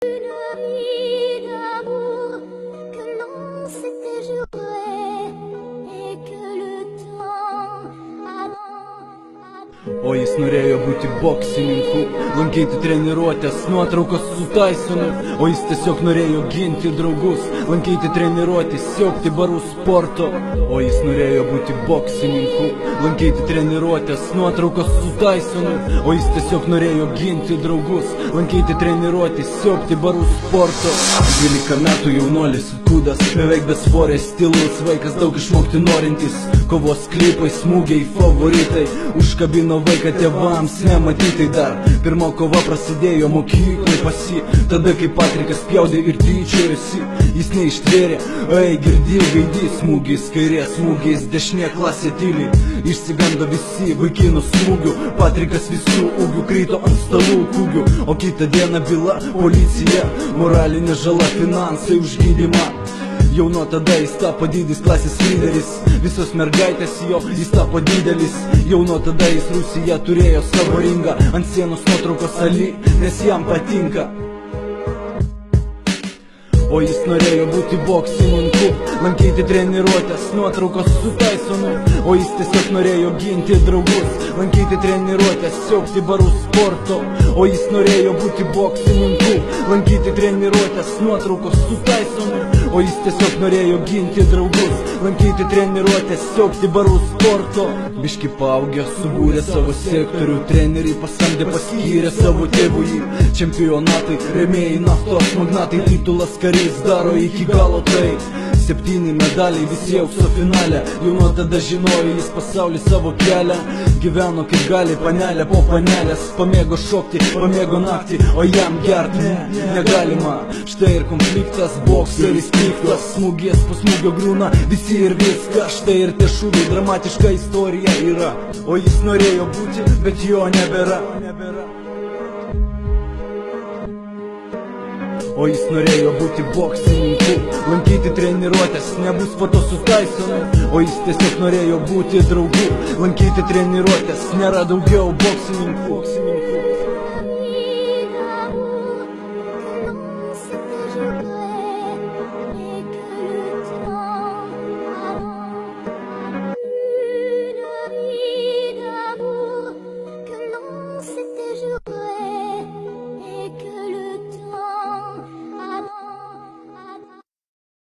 Une vie d'amour que l'on s'était juré et que le temps O jis norėjo būti boksininku, lankyti treniruotės, nuotraukos su Tysonu. O jis tiesiog norėjo ginti draugus, lankyti treniruotės, siaubti barų sporto. O jis norėjo būti boksininku, lankyti treniruotės, nuotraukos su Tysonu. O jis tiesiog norėjo ginti draugus, lankyti treniruotės, siaubti barų sporto. 12 metų jaunuolis, kūdas, beveik besvorės, stilus vaikas, daug išmokti norintis. Kovos klipai, smūgiai, favoritai, užkabino vaiką tėvams nematytai dar. Pirma kova prasidėjo mokyklai pasi, tada kai Patrikas pjaudė ir tyčiojosi. Jis neištvėrė, girdi gaidį, smūgiais kairė, smūgiais dešinė, klasė tyliai. Išsigando visi vaikinų smūgių, Patrikas visų ūgių krito ant stalų kūgių. O kitą dieną byla, policija, moralinė žala, finansai už gydymą. Jau nuo tada jis tapo didis klasės lyderis, visos mergaitės jo, jis tapo didelis. Jau nuo tada jis Rusiją turėjo savo ringą, ant sienos nuotraukos Ali, nes jam patinka. O jis norėjo būti boksininku, lankyti treniruotės, nuotraukos su Tysonu. O jis tiesiog norėjo ginti draugus, lankyti treniruotės, siaubti barų sporto. O jis norėjo būti boksininku, lankyti treniruotės, nuotraukos su Tysonu. O jis tiesiog norėjo ginti draugus, lankyti treniruotės, siaubti barų sporto. Biški paaugė, subūrė savo sektorių, treneriai pasamdė, paskyrė savo tėvų jį. Čempionatai, rėmėjai, naftos magnatai, titulas karys daro iki galo tai. 7 medaliai, visi aukso finale. Jau nuo tada žinojo jis pasaulį savo kelią. Gyveno kaip gali, panelė po panelės. Pamėgo šokti, pamėgo naktį, o jam gerti negalima. Štai ir konfliktas, bokseris piktas, smūgės po smūgio grūna visi ir viską. Štai ir tie šūviai, dramatiška istorija yra. O jis norėjo būti, bet jo nebėra. O jis norėjo būti boksininku, lankyti treniruotės, nebus foto su Tysonu. O jis tiesiog norėjo būti draugu, lankyti treniruotės, nėra daugiau boksininkų.